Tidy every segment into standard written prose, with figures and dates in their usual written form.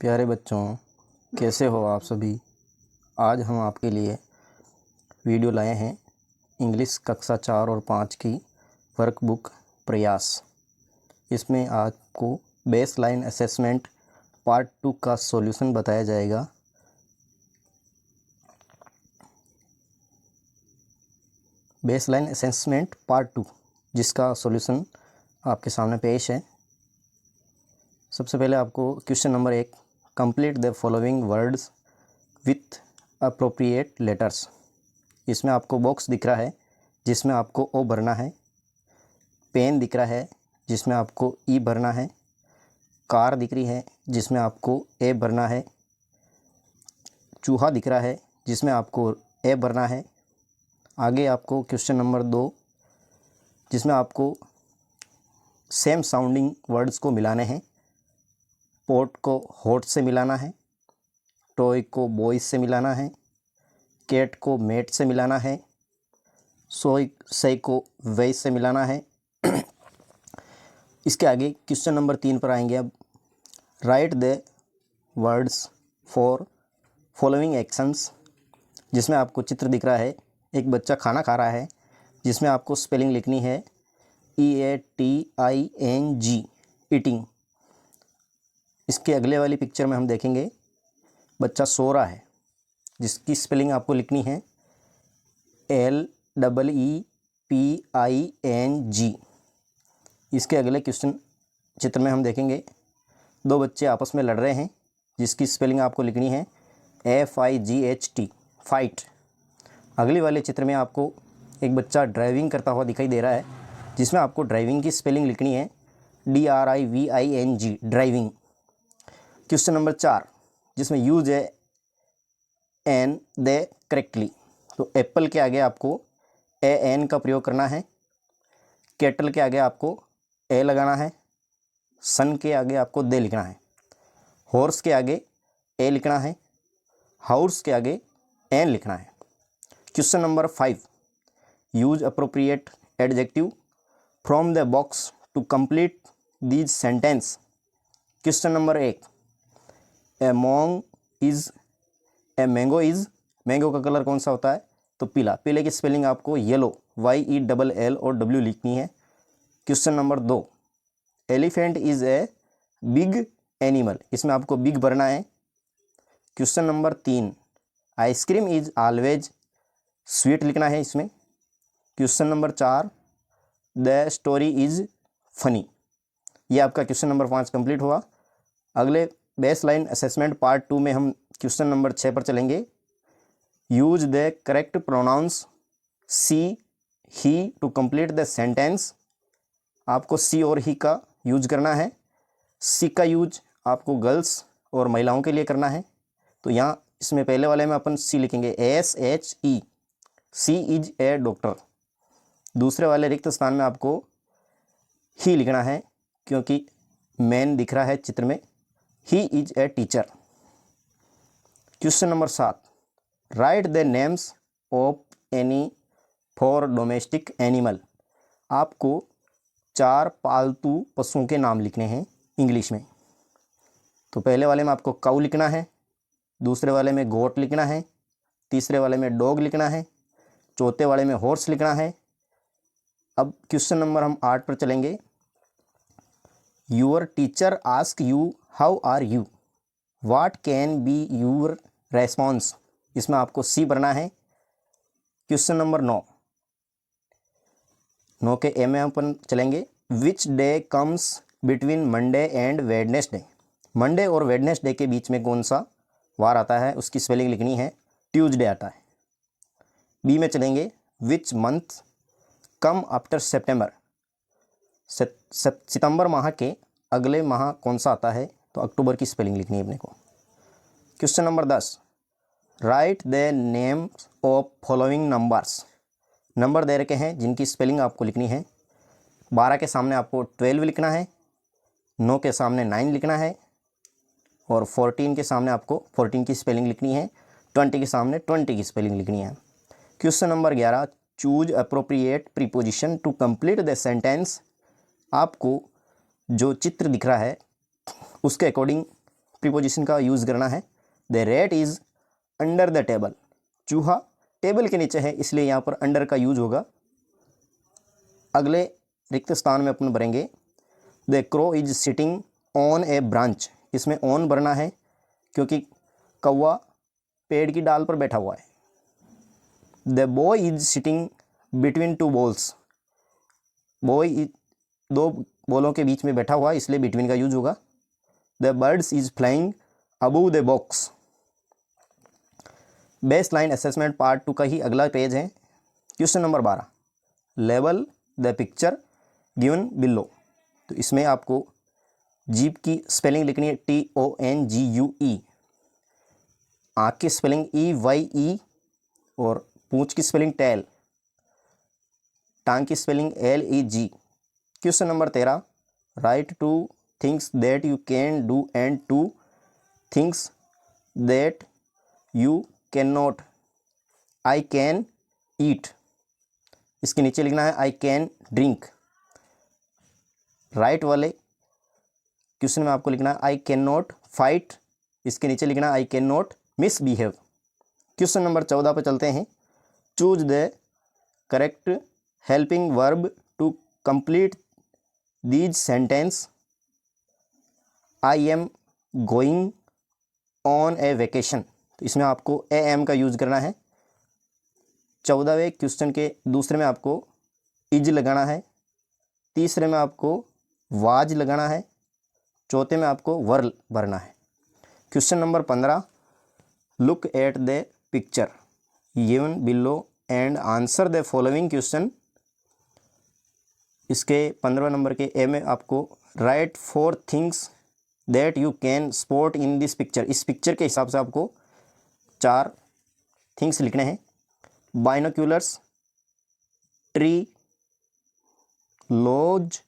प्यारे बच्चों, कैसे हो आप सभी। आज हम आपके लिए वीडियो लाए हैं इंग्लिश कक्षा 4 और 5 की वर्कबुक प्रयास। इसमें आपको बेसलाइन असेसमेंट पार्ट 2 का सॉल्यूशन बताया जाएगा। बेसलाइन असेसमेंट पार्ट 2 जिसका सॉल्यूशन आपके सामने पेश है। सबसे पहले आपको question number 1, complete the following words with appropriate letters. इसमें आपको बॉक्स दिख रहा है जिसमें आपको ओ भरना है, पेन दिख रहा है जिसमें आपको ई भरना है, कार दिख रही है जिसमें आपको ए भरना है, चूहा दिख रहा है जिसमें आपको ए भरना है। आगे आपको क्वेश्चन नंबर 2 जिसमें आपको सेम साउंडिंग वर्ड्स को मिलाने हैं। पोट को हॉट से मिलाना है, टॉय को बॉयज़ से मिलाना है, कैट को मेट से मिलाना है, सही को वेज से मिलाना है। इसके आगे क्वेश्चन नंबर 3 पर आएंगे। अब right the words for following actions, जिसमें आपको चित्र दिख रहा है। एक बच्चा खाना खा रहा है जिसमें आपको स्पेलिंग लिखनी है EATING, ईटिंग। इसके अगले वाली पिक्चर में हम देखेंगे बच्चा सो रहा है जिसकी स्पेलिंग आपको लिखनी है LEEPING। इसके अगले क्वेश्चन चित्र में हम देखेंगे 2 बच्चे आपस में लड़ रहे हैं जिसकी स्पेलिंग आपको लिखनी है FIGHT, फाइट। अगले वाले चित्र में आपको एक बच्चा ड्राइविंग करता हुआ दिखाई दे रहा है जिसमें आपको ड्राइविंग की स्पेलिंग लिखनी है DRIVING, ड्राइविंग। क्वेश्चन नंबर 4 जिसमें यूज है एन दे करेक्टली, तो एप्पल के आगे आपको AN का प्रयोग करना है, केटल के आगे आपको ए लगाना है, सन के आगे आपको दे लिखना है, हॉर्स के आगे ए लिखना है, हाउस के आगे एन लिखना है। Question number 5 use appropriate adjective from the box to complete these sentence. Question number 1, a mango is, mango का कलर कौन सा होता है? तो पीला। पीले की स्पेलिंग आपको येलो YELL और W लिखनी है। Question number 2, elephant is a big animal, इसमें आपको बिग भरना है। Question number 3, ice cream is always sweet लिखना है इसमें। Question number 4, the story is funny. ये आपका क्वेश्चन नंबर 5 कंप्लीट हुआ। अगले बेसलाइन असेसमेंट पार्ट 2 में हम क्वेश्चन नंबर 6 पर चलेंगे। Use the correct pronouns she he to complete the sentence. आपको सी और ही का यूज करना है। सी का यूज आपको गर्ल्स और महिलाओं के लिए करना है। तो यहाँ इसमें पहले वाले में अपन सी लिखेंगे SHE, she is a doctor. दूसरे वाले रिक्त स्थान में आपको ही लिखना है क्योंकि मैन दिख रहा है चित्र में। He is a teacher. Question number 7, right the names of any for domestic animal. आपको 4 पालतू पशुओं के नाम लिखने हैं इंग्लिश में। तो पहले वाले में आपको काऊ लिखना है, दूसरे वाले में गोट लिखना है, तीसरे वाले में डॉग लिखना है, चौथे वाले में हॉर्स लिखना है। अब क्वेश्चन नंबर हम 8 पर चलेंगे। Your teacher ask you how are you, what can be your response. इसमें आपको सी भरना है। क्वेश्चन नंबर 9 के ए में अपन चलेंगे। Which day comes between Monday and Wednesday. Monday और वेडनेसडे के बीच में कौन सा वार आता है उसकी स्पेलिंग लिखनी है ट्यूसडे आता है। बी में चलेंगे। Which month come after September. सितंबर माह के अगले माह कौन सा आता है? तो अक्टूबर की स्पेलिंग लिखनी है अपने को। Question number 10, write the name of following numbers. Number दे रखे हैं जिनकी स्पेलिंग आपको लिखनी है। 12 के सामने आपको 12 लिखना है, 9 के सामने 9 लिखना है और 14 के सामने आपको 14 की स्पेलिंग लिखनी है, 20 के सामने 20 की स्पेलिंग लिखनी है। Question number 11, choose appropriate preposition to complete the sentence. आपको जो चित्र दिख रहा है उसके अकॉर्डिंग प्रीपोजिशन का यूज़ करना है। The rat is under the table, चूहा टेबल के नीचे है, इसलिए यहाँ पर अंडर का यूज होगा। अगले रिक्त स्थान में अपन भरेंगे the crow is sitting on A branch, इसमें ऑन भरना है क्योंकि कौवा पेड़ की डाल पर बैठा हुआ है। The boy is sitting between two balls, boy दो बॉलों के बीच में बैठा हुआ है, इसलिए बिटवीन का यूज होगा। The birds is flying above the box. Base line assessment part 2 का ही अगला पेज है। Question number 12, level the picture given below. तो इसमें आपको जीप की स्पेलिंग लिखनी है TONGUE, आँख की स्पेलिंग EYE और पूंछ की स्पेलिंग टेल, टांग की spelling LEG। Question number 13, right two things that you can do and two things that you can not. I can eat, इसके नीचे लिखना है आई कैन ड्रिंक। राइट वाले क्वेश्चन में आपको लिखना है आई कैन नॉट फाइट, इसके नीचे लिखना है I can not misbehave. Question number 14 पर चलते हैं। Choose the correct helping verb to complete these sentence. I am going on a vacation, तो इसमें आपको AM का यूज करना है। 14वें क्वेश्चन के दूसरे में आपको इज लगाना है, तीसरे में आपको वाज लगाना है, चौथे में आपको वर भरना है। Question number 15, look at the picture given below and answer the following question. इसके 15 नंबर के ए में आपको right 4 things that you can spot in this picture, इस पिक्चर के हिसाब से आपको 4 थिंग्स लिखने हैं। बाइनोक्यूलर्स, ट्री, लॉज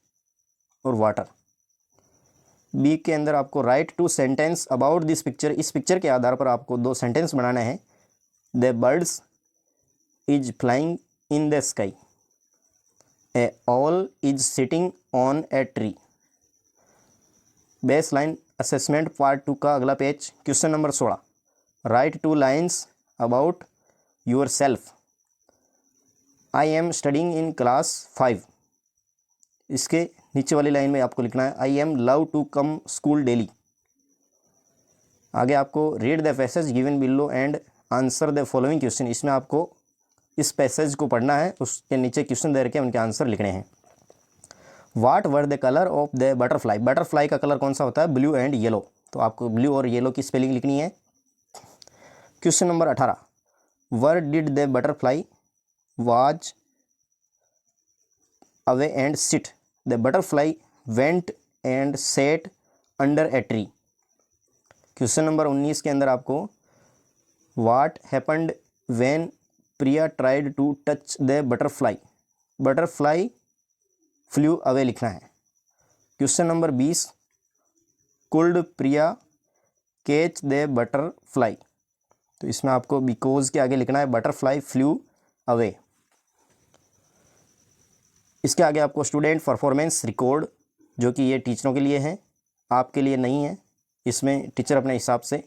और वाटर। बी के अंदर आपको right 2 sentence about this picture, इस पिक्चर के आधार पर आपको 2 सेंटेंस बनाने हैं। The birds is flying in the sky, a owl is sitting on a tree. Baseline assessment part 2 का अगला page, question number 16, write 2 lines about yourself. I am studying in class 5, इसके नीचे वाली line में आपको लिखना है I am love to come school daily. आगे आपको read the passage given below and answer the following question, इसमें आपको इस पैसेज को पढ़ना है, उसके नीचे क्वेश्चन दे रखे हैं, उनके आंसर लिखने हैं। What were the colour of the butterfly, butterfly का कलर कौन सा होता है? ब्लू एंड येलो, तो आपको ब्लू और येलो की स्पेलिंग लिखनी है। Question number 18, where did the butterfly was away and sit, the butterfly went and set under a tree. Question number 19 के अंदर आपको what happened when Priya tried to touch the butterfly, butterfly flew away लिखना है। Question number 20, could Priya catch the butterfly, तो इसमें आपको because के आगे लिखना है बटरफ्लाई फ्लू अवे। इसके आगे आपको स्टूडेंट परफॉर्मेंस रिकॉर्ड, जो कि ये टीचरों के लिए है, आपके लिए नहीं है, इसमें टीचर अपने हिसाब से